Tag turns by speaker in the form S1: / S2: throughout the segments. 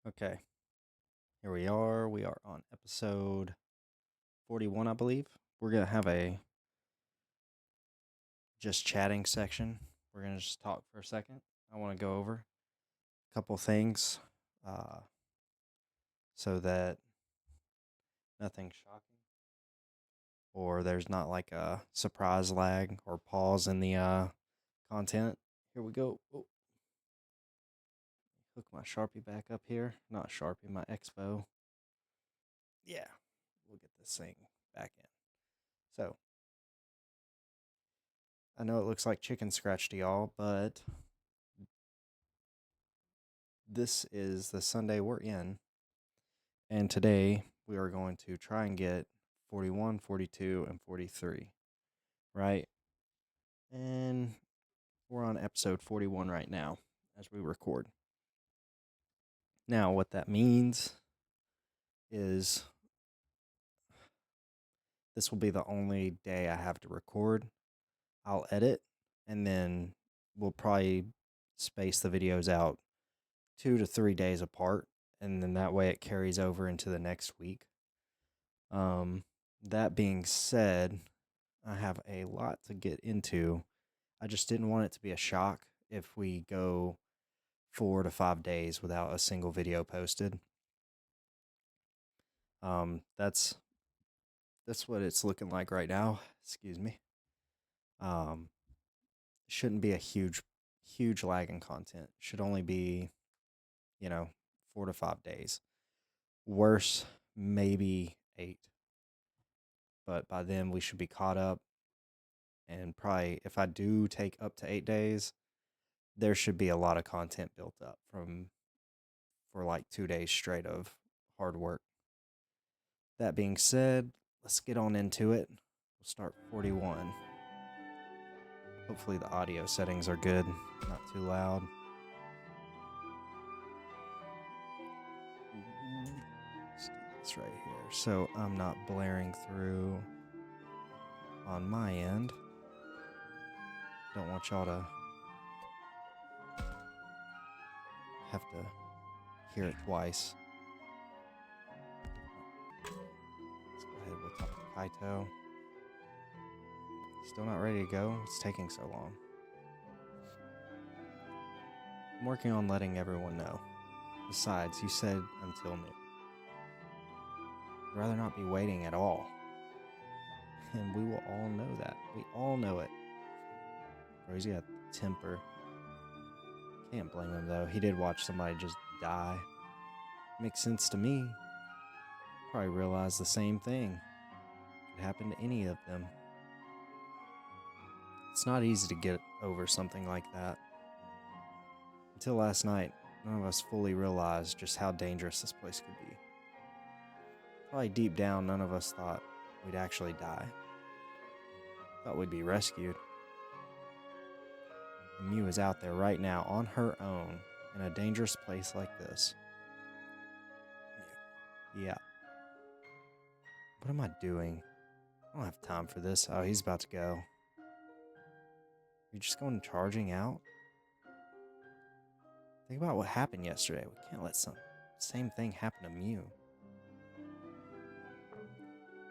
S1: Okay, here we are. We are on episode 41, I believe. We're going to have a just chatting section. We're going to just talk for a second. I want to go over a couple things uh, so that nothing's shocking or there's not like a surprise lag or pause in the content. Here we go. Oh, hook my Sharpie back up here. Not Sharpie, my Expo. Yeah, we'll get this thing back in. So, I know it looks like chicken scratch to y'all, but this is the Sunday we're in, and today we are going to try and get 41, 42, and 43, right? And we're on episode 41 right now as we record. Now, what that means is this will be the only day I have to record. I'll edit, and then we'll probably space the videos out 2 to 3 days apart, and then that way it carries over into the next week. That being said, I have a lot to get into. I just didn't want it to be a shock if we go 4 to 5 days without a single video posted. That's what it's looking like right now. Excuse me. Shouldn't be a huge lag in content. Should only be, 4 to 5 days. Worse, maybe 8. But by then we should be caught up. And probably if I do take up to 8 days, there should be a lot of content built up for like 2 days straight of hard work. That being said, let's get on into it. We'll start 41. Hopefully the audio settings are good, not too loud. Let's do this right here so I'm not blaring through on my end. Don't want y'all to have to hear it twice. Let's go ahead, we'll talk to Kaito. Still not ready to go? It's taking so long. I'm working on letting everyone know. Besides, you said until noon. I'd rather not be waiting at all. And we will all know that. We all know it. Bro, he's got temper. Can't blame him, though. He did watch somebody just die. Makes sense to me. Probably realized the same thing. Could happen to any of them. It's not easy to get over something like that. Until last night, none of us fully realized just how dangerous this place could be. Probably deep down, none of us thought we'd actually die. Thought we'd be rescued. And Mew is out there right now on her own in a dangerous place like this. Yeah. What am I doing? I don't have time for this. Oh, he's about to go. You're just going charging out? Think about what happened yesterday. We can't let same thing happen to Mew.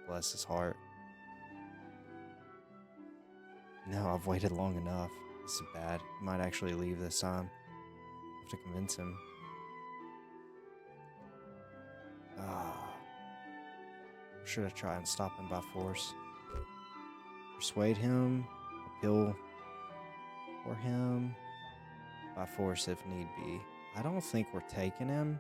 S1: Bless his heart. No, I've waited long enough. This is bad. He might actually leave this time. I have to convince him. Should I try and stop him by force? Persuade him, appeal for him, by force if need be. I don't think we're taking him.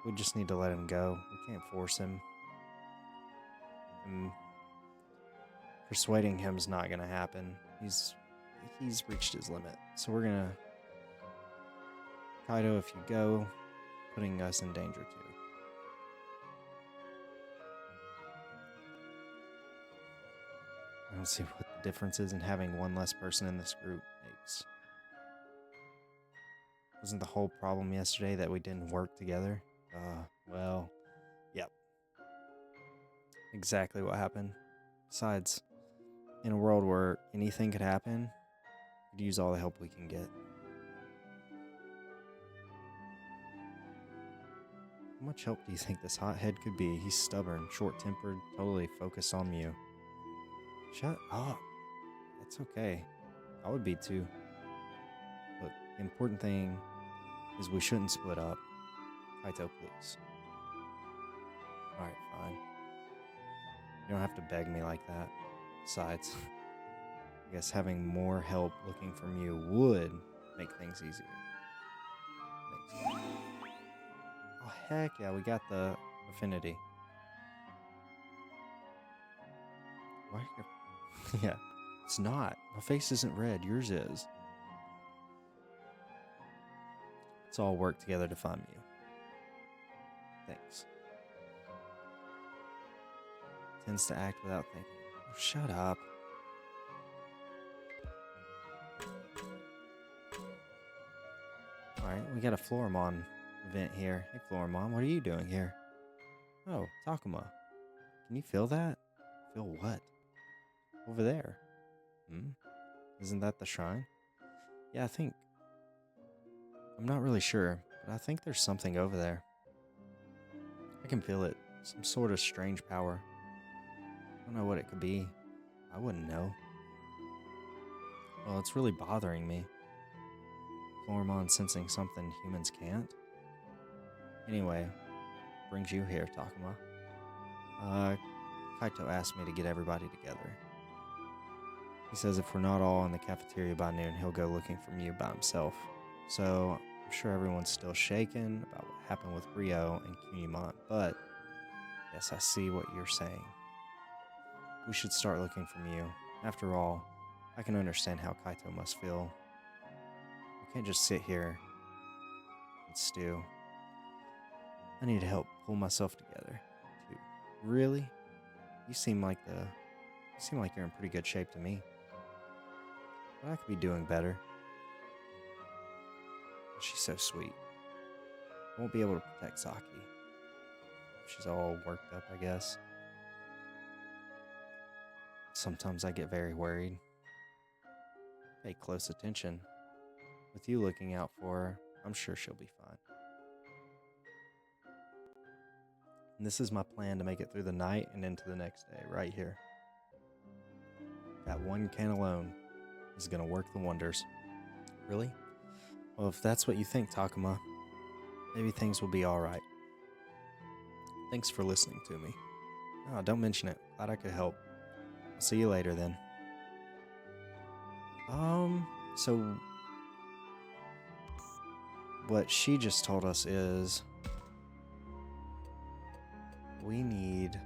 S1: We just need to let him go. We can't force him. Persuading him's not gonna happen. He's reached his limit. So we're gonna... Kaido, if you go, putting us in danger too. I don't see what the difference is in having one less person in this group makes. Wasn't the whole problem yesterday that we didn't work together? Well, yep. exactly what happened. Besides, in a world where anything could happen, we'd use all the help we can get. How much help do you think this hothead could be? He's stubborn, short-tempered, totally focused on Mew. Shut up. It's okay. I would be too. Look, the important thing is we shouldn't split up. Kaito, please. Alright, fine. You don't have to beg me like that. Besides, I guess having more help looking for Mew would make things easier. Thanks. Oh, heck yeah, we got the affinity. Why are you... Yeah, it's not. My face isn't red, yours is. Let's all work together to find Mew. Thanks. Tends to act without thinking. Oh, shut up. Alright, we got a Floramon event here. Hey Floramon, what are you doing here? Oh, Takuma. Can you feel that? Feel what? Over there. Isn't that the shrine? Yeah, I think. I'm not really sure, but I think there's something over there. I can feel it. Some sort of strange power. I don't know what it could be. I wouldn't know. Well, it's really bothering me. Floramon sensing something humans can't. Anyway, brings you here, Takuma. Kaito asked me to get everybody together. He says if we're not all in the cafeteria by noon, he'll go looking for Mew by himself. So, I'm sure everyone's still shaken about what happened with Rio and Kunimon, but yes, I see what you're saying. We should start looking for Mew. After all, I can understand how Kaito must feel. We can't just sit here and stew. I need help pull myself together, too. Really? You seem like you're in pretty good shape to me. But I could be doing better. She's so sweet. I won't be able to protect Saki. She's all worked up, I guess. Sometimes I get very worried. Pay close attention. With you looking out for her, I'm sure she'll be fine. And this is my plan to make it through the night and into the next day, right here. That one can alone is gonna work the wonders. Really? Well, if that's what you think, Takuma, maybe things will be alright. Thanks for listening to me. Oh, don't mention it. Glad I could help. I'll see you later then. So what she just told us is we need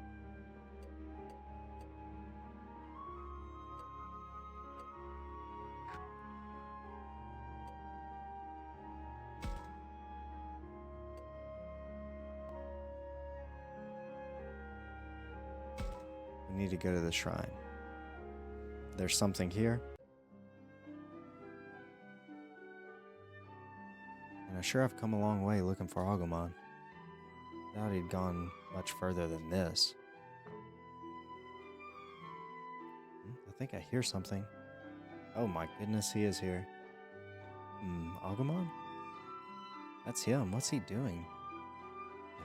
S1: to go to the shrine. There's something here. And I sure have come a long way looking for Agumon. Doubt he'd gone much further than this. I think I hear something. Oh my goodness, he is here. Agumon? That's him. What's he doing?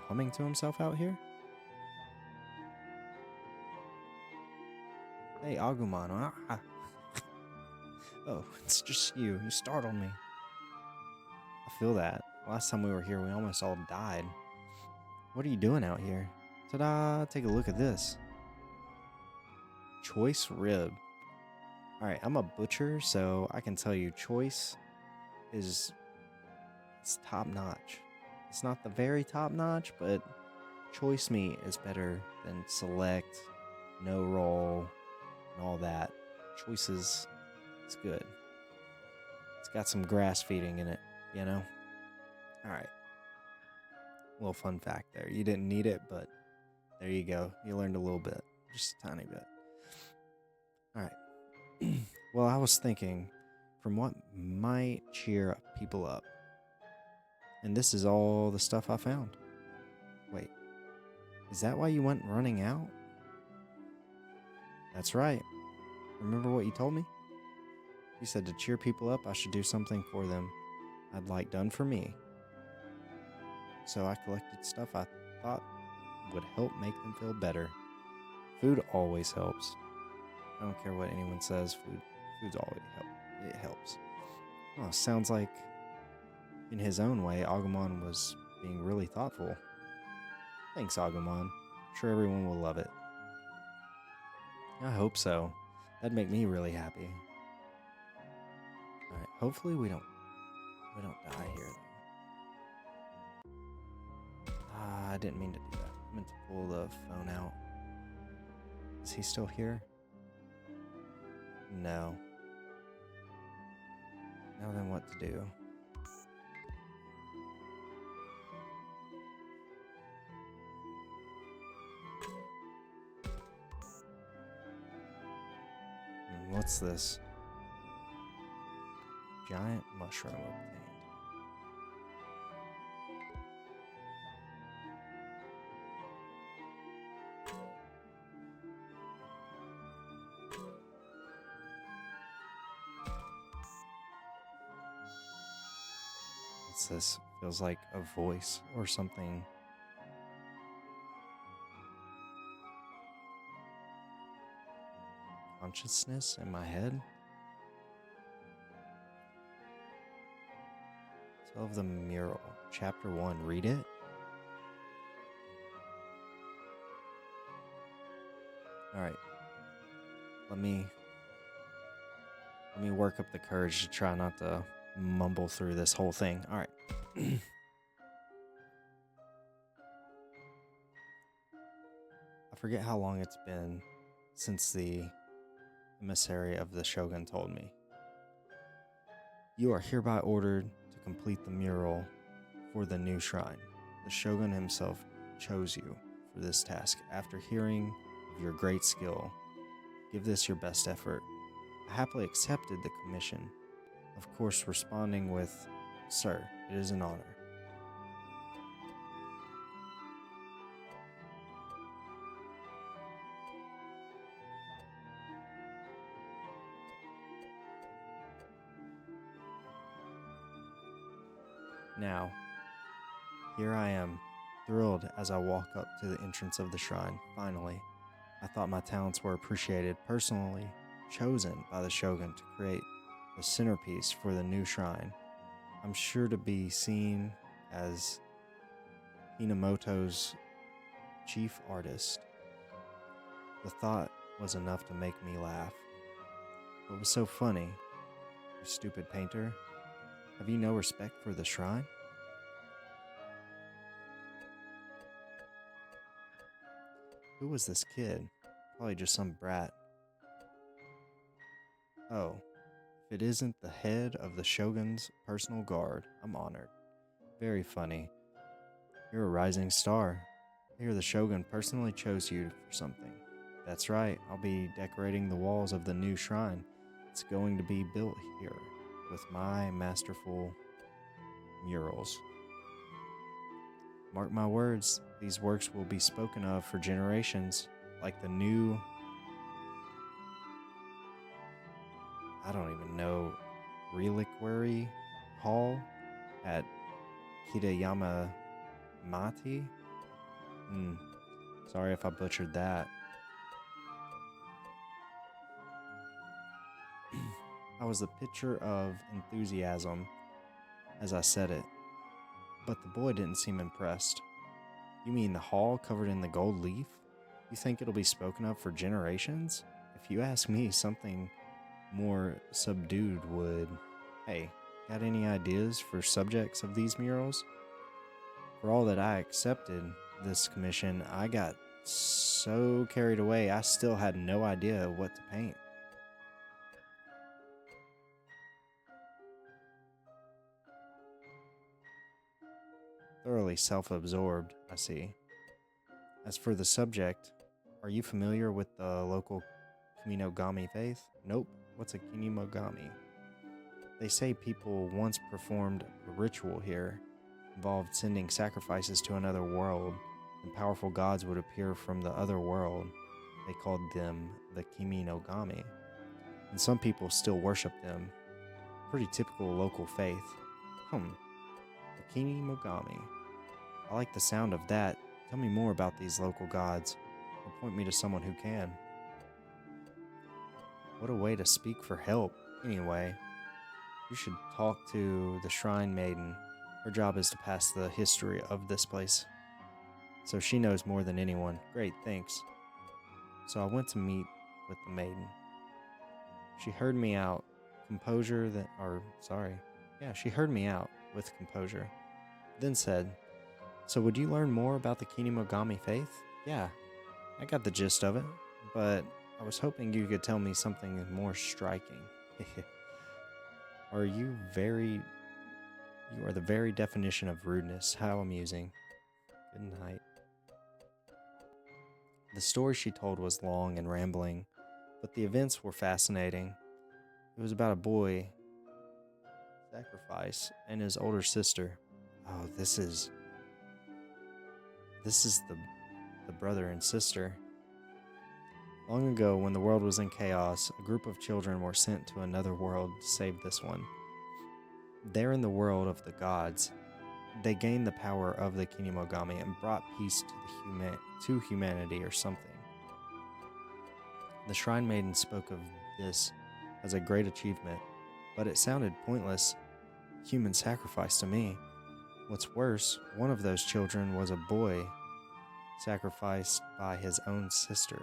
S1: Humming to himself out here? Hey, Agumon. Ah. Oh, it's just you. You startled me. I feel that. Last time we were here, we almost all died. What are you doing out here? Ta-da! Take a look at this. Choice rib. Alright, I'm a butcher, so I can tell you choice is... it's top-notch. It's not the very top-notch, but choice meat is better than select, no roll, and all that. Choices, it's good. It's got some grass feeding in it, you know? Alright. Little fun fact there. You didn't need it, but there you go. You learned a little bit. Just a tiny bit. Alright. Well, I was thinking, from what might cheer people up. And this is all the stuff I found. Wait. Is that why you went running out? That's right. Remember what you told me? You said to cheer people up, I should do something for them I'd like done for me. So I collected stuff I thought would help make them feel better. Food always helps. I don't care what anyone says, food's always it helps. Oh, sounds like in his own way, Agumon was being really thoughtful. Thanks, Agumon. I'm sure everyone will love it. I hope so. That'd make me really happy. Alright, hopefully we don't die here though. I didn't mean to do that. I meant to pull the phone out. Is he still here? No. Now then what to do? What's this? Giant mushroom obtained. What's this? Feels like a voice or something. Consciousness in my head? Tale of the Mural, Chapter 1. Read it? Alright. Let me work up the courage to try not to mumble through this whole thing. Alright. I forget how long it's been since the emissary of the Shogun told me. You are hereby ordered to complete the mural for the new shrine. The Shogun himself chose you for this task after hearing of your great skill. Give this your best effort. I happily accepted the commission, of course responding with, Sir, it is an honor. Now, here I am, thrilled as I walk up to the entrance of the shrine. Finally, I thought my talents were appreciated, personally chosen by the Shogun to create the centerpiece for the new shrine. I'm sure to be seen as Hinamoto's chief artist. The thought was enough to make me laugh. What was so funny? You stupid painter. Have you no respect for the shrine? Who was this kid? Probably just some brat. Oh, if it isn't the head of the Shogun's personal guard, I'm honored. Very funny. You're a rising star. I hear the Shogun personally chose you for something. That's right, I'll be decorating the walls of the new shrine. It's going to be built here with my masterful murals. Mark my words, these works will be spoken of for generations, like the new, I don't even know, reliquary hall at Kitayama Mati? Sorry if I butchered that. I was the picture of enthusiasm as I said it, but the boy didn't seem impressed. You mean the hall covered in the gold leaf? You think it'll be spoken of for generations? If you ask me, something more subdued would. Hey, got any ideas for subjects of these murals? For all that I accepted this commission, I got so carried away I still had no idea what to paint. Thoroughly self-absorbed, I see. As for the subject, are you familiar with the local Kiminogami faith? Nope. What's a Kiminogami? They say people once performed a ritual here, involved sending sacrifices to another world, and powerful gods would appear from the other world. They called them the Kimi no Gami, and some people still worship them. Pretty typical local faith. The Kimi no Gami. I like the sound of that. Tell me more about these local gods, or point me to someone who can. What a way to speak for help. Anyway, you should talk to the Shrine Maiden. Her job is to pass the history of this place, so she knows more than anyone. Great, thanks. So I went to meet with the maiden. She heard me out, she heard me out with composure. Then said, "So would you learn more about the Kinimogami faith?" "Yeah, I got the gist of it, but I was hoping you could tell me something more striking." Are you very You are the very definition of rudeness. How amusing. Good night. The story she told was long and rambling, but the events were fascinating. It was about a boy sacrifice and his older sister. Oh, this is the brother and sister. Long ago, when the world was in chaos, a group of children were sent to another world to save this one. There in the world of the gods, they gained the power of the Kinimogami and brought peace to humanity or something. The Shrine Maiden spoke of this as a great achievement, but it sounded pointless. Human sacrifice to me. What's worse, one of those children was a boy sacrificed by his own sister.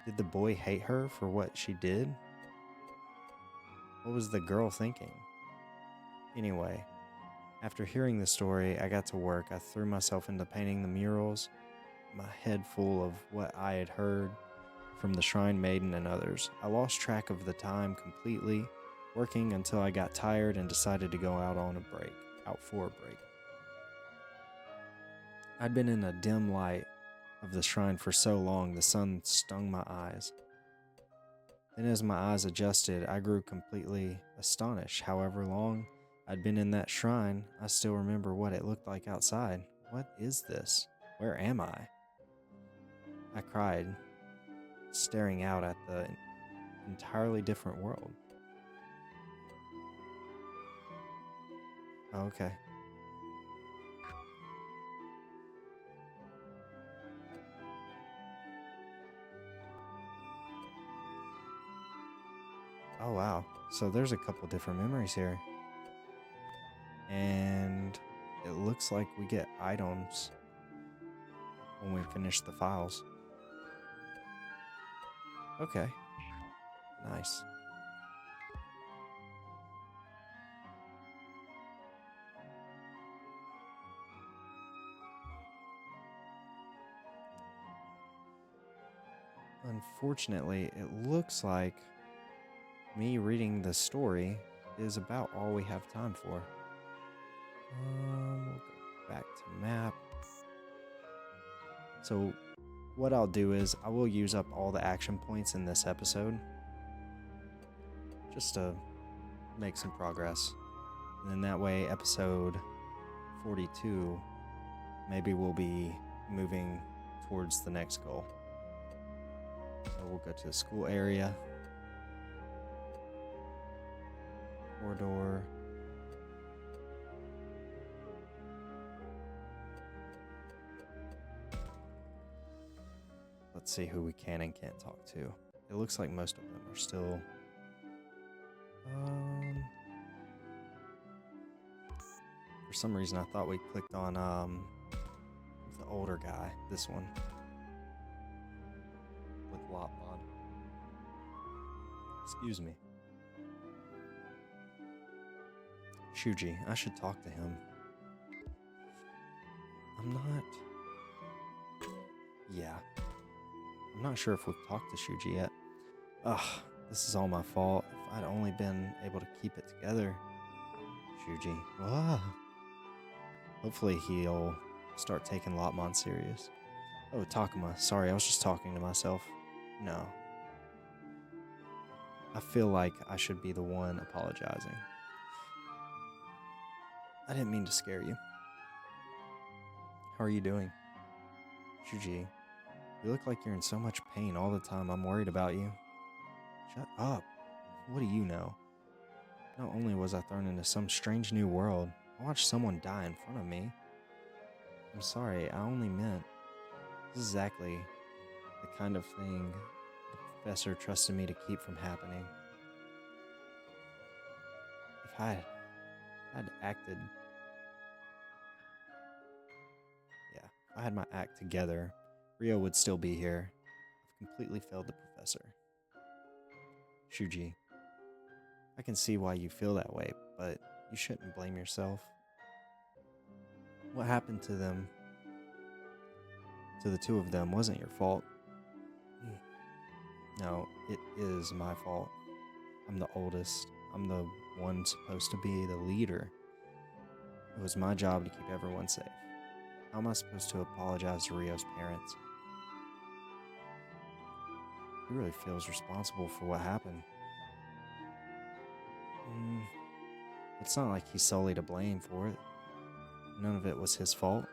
S1: Did the boy hate her for what she did? What was the girl thinking? Anyway, after hearing the story, I got to work. I threw myself into painting the murals, my head full of what I had heard from the Shrine Maiden and others. I lost track of the time completely, working until I got tired and decided to go out for a break. I'd been in a dim light of the shrine for so long, the sun stung my eyes. Then as my eyes adjusted, I grew completely astonished. However long I'd been in that shrine, I still remember what it looked like outside. What is this? Where am I? I cried, staring out at the entirely different world. Oh, okay. Oh, wow. So there's a couple different memories here. And it looks like we get items when we finish the files. Okay. Nice. Unfortunately, it looks like me reading the story is about all we have time for. We'll go back to map. So what I'll do is I will use up all the action points in this episode just to make some progress. And then that way, episode 42, maybe we'll be moving towards the next goal. So we'll go to the school area. Corridor. Let's see who we can and can't talk to. It looks like most of them are still... For some reason, I thought we clicked on the older guy. This one. With Lopmon. Excuse me. Shuji. I should talk to him. I'm not sure if we've talked to Shuji yet. Ugh, this is all my fault. If I'd only been able to keep it together. Shuji. Ah. Hopefully he'll start taking Lopmon serious. Oh, Takuma. Sorry, I was just talking to myself. No. I feel like I should be the one apologizing. I didn't mean to scare you. How are you doing? Shuji. You look like you're in so much pain all the time. I'm worried about you. Shut up. What do you know? Not only was I thrown into some strange new world, I watched someone die in front of me. I'm sorry, I only meant this is exactly the kind of thing the professor trusted me to keep from happening. If I'd acted, yeah, if I had my act together, Rio would still be here. I've completely failed the professor. Shuji, I can see why you feel that way, but you shouldn't blame yourself. What happened to them, to the two of them, wasn't your fault. No, it is my fault. I'm the oldest. I'm the one supposed to be the leader. It was my job to keep everyone safe. How am I supposed to apologize to Rio's parents? He really feels responsible for what happened. It's not like he's solely to blame for it. None of it was his fault.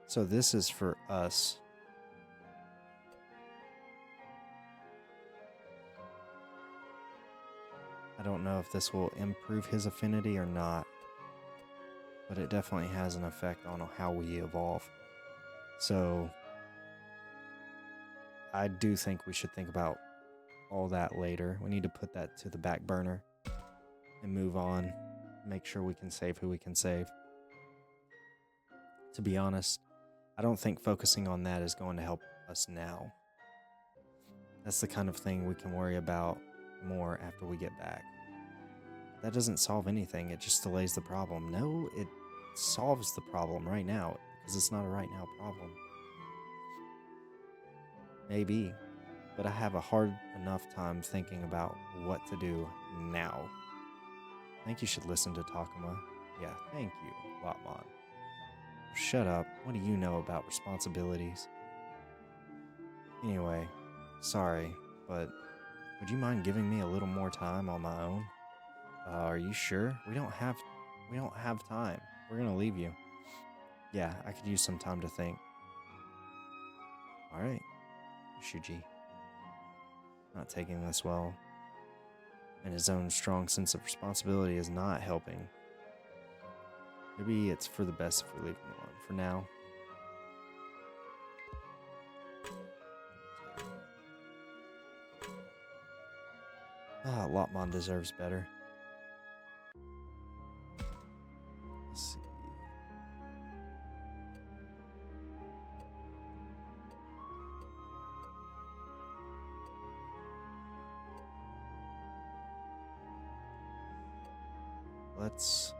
S1: So this is for us. I don't know if this will improve his affinity or not, but it definitely has an effect on how we evolve. So I do think we should think about all that later. We need to put that to the back burner and move on. Make sure we can save who we can save. To be honest, I don't think focusing on that is going to help us now. That's the kind of thing we can worry about more after we get back. That doesn't solve anything, it just delays the problem. No, it solves the problem right now, because it's not a right now problem. Maybe, but I have a hard enough time thinking about what to do now. I think you should listen to Takuma. Yeah, thank you, Lotmon. Shut up, what do you know about responsibilities? Anyway, sorry, but would you mind giving me a little more time on my own? Are you sure? We don't have time. We're gonna leave you. Yeah, I could use some time to think. Alright, Shuji. Not taking this well. And his own strong sense of responsibility is not helping. Maybe it's for the best if we leave him alone for now. Lotmon deserves better. Let's see. Let's...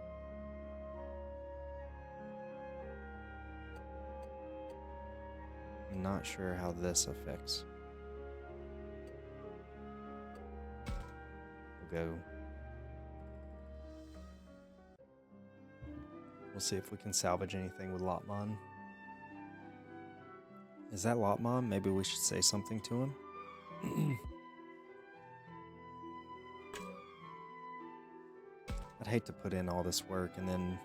S1: I'm not sure how this affects. We'll go. We'll see if we can salvage anything with Lotmon. Is that Lotmon? Maybe we should say something to him. I'd hate to put in all this work and then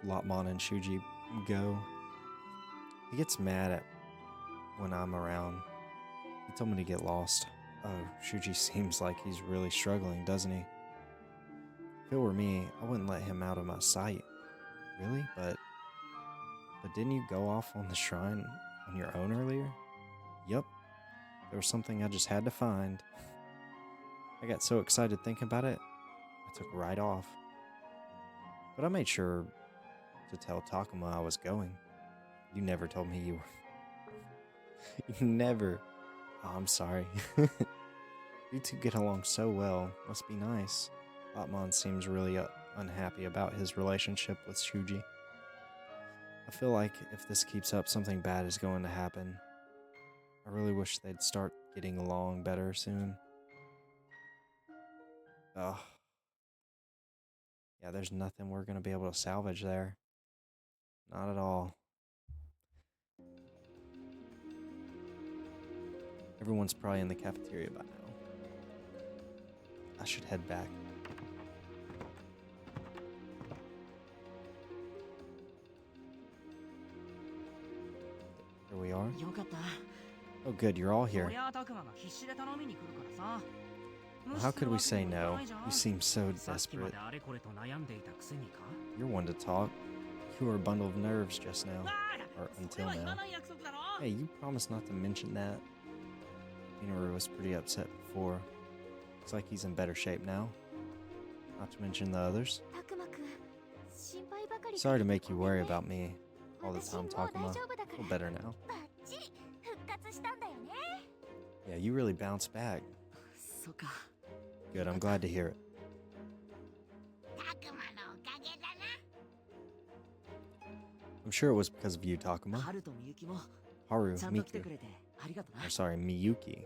S1: Lotmon and Shuji go. He gets mad at when I'm around. He told me to get lost. Oh, Shuji seems like he's really struggling, doesn't he? If it were me, I wouldn't let him out of my sight. Really? But didn't you go off on the shrine on your own earlier? Yup. There was something I just had to find. I got so excited thinking about it, I took right off. But I made sure to tell Takuma I was going. You never told me you were... You never... Oh, I'm sorry. You two get along so well. Must be nice. Atmon seems really unhappy about his relationship with Shuji. I feel like if this keeps up, something bad is going to happen. I really wish they'd start getting along better soon. Ugh. Yeah, there's nothing we're going to be able to salvage there. Not at all. Everyone's probably in the cafeteria by now. I should head back. Here we are. Oh good, you're all here. How could we say no? You seem so desperate. You're one to talk. You were a bundle of nerves just now. Or until now. Hey, you promised not to mention that. Minoru was pretty upset before. Looks like he's in better shape now. Not to mention the others. Sorry to make you worry about me all the time, Takuma. I feel better now. Yeah, you really bounced back. Good, I'm glad to hear it. I'm sure it was because of you, Takuma. Haru, Miku. Or sorry, Miyuki.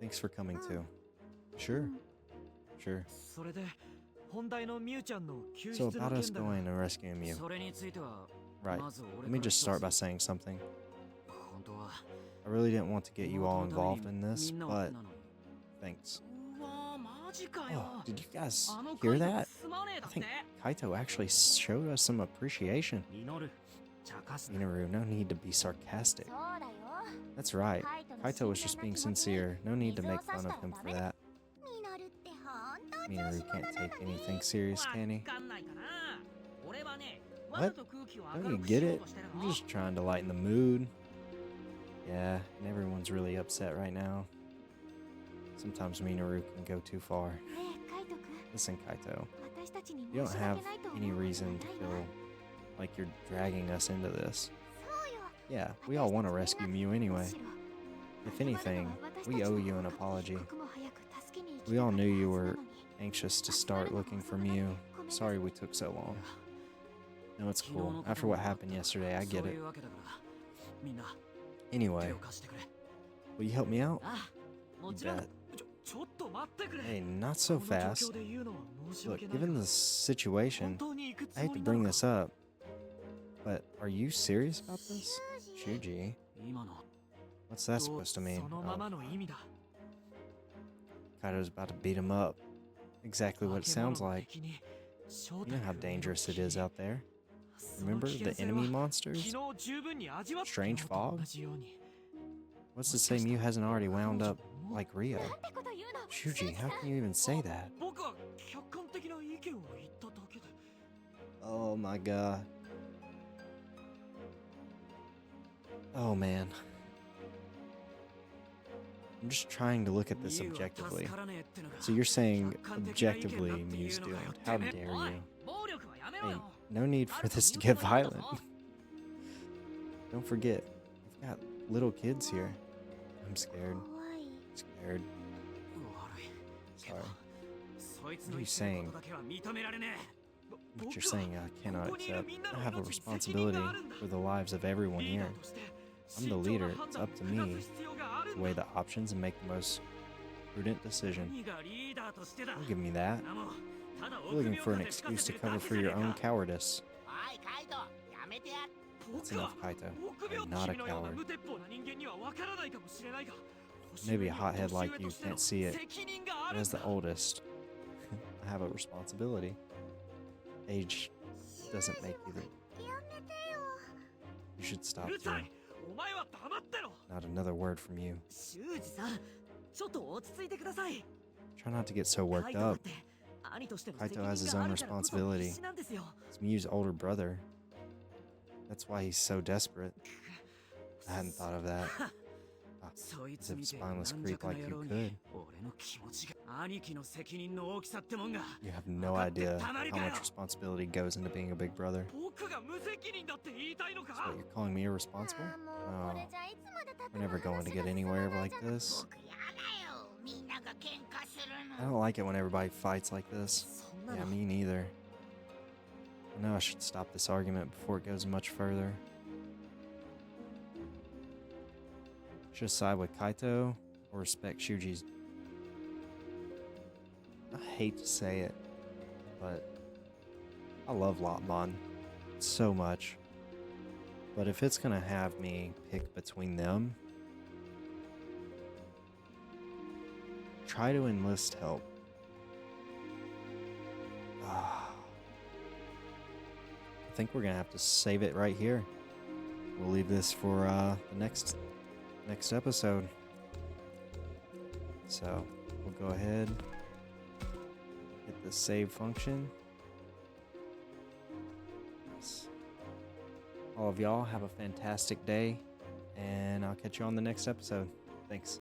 S1: Thanks for coming too. Sure. Sure. So about us going and rescuing Mew. Right. Let me just start by saying something. I really didn't want to get you all involved in this, but thanks. Oh, did you guys hear that? I think Kaito actually showed us some appreciation. Minoru, no need to be sarcastic. That's right. Kaito was just being sincere. No need to make fun of him for that. Minoru can't take anything serious, can he? What? Don't you get it? I'm just trying to lighten the mood. Yeah, and everyone's really upset right now. Sometimes Minoru can go too far. Listen, Kaito. You don't have any reason to feel like you're dragging us into this. Yeah, we all want to rescue Mew anyway. If anything, we owe you an apology. We all knew you were anxious to start looking for Mew. Sorry we took so long. No, it's cool. After what happened yesterday, I get it. Anyway, will you help me out? You bet. Hey, not so fast. Look, given the situation, I hate to bring this up, but are you serious about this? Shuji? What's that supposed to mean? Oh. Kaito's about to beat him up. Exactly what it sounds like. You know how dangerous it is out there. Remember the enemy monsters? Strange fog? What's to say Mew hasn't already wound up like Rio? Shuji, how can you even say that? Oh my god. Oh man. I'm just trying to look at this objectively. So you're saying objectively Mew's doomed. How dare you? Hey, no need for this to get violent. Don't forget, we've got little kids here. I'm scared. Scared. Sorry. What are you saying? What you're saying I cannot accept. I have a responsibility for the lives of everyone here. I'm the leader. It's up to me to weigh the options and make the most prudent decision. Don't give me that. You're looking for an excuse to cover for your own cowardice. That's enough, Kaito. I'm not a coward. Maybe a hothead like you can't see it, but as the oldest, I have a responsibility. Age doesn't make you the... You should stop too. Not another word from you. Try not to get so worked up. Kaito has his own responsibility. He's Mew's older brother. That's why he's so desperate. I hadn't thought of that. As if spineless creep like you could. You have no idea how much responsibility goes into being a big brother. So what, you're calling me irresponsible? Oh, we're never going to get anywhere like this. I don't like it when everybody fights like this. Yeah, me neither. I know I should stop this argument before it goes much further. Should I side with Kaito or respect Shuji's? I hate to say it, but I love Lopmon so much. But if it's gonna have me pick between them, Try to enlist help. I think we're gonna have to save it right here. We'll leave this for the next episode. So we'll go ahead, hit the save function. Nice. All of y'all have a fantastic day, and I'll catch you on the next episode. Thanks.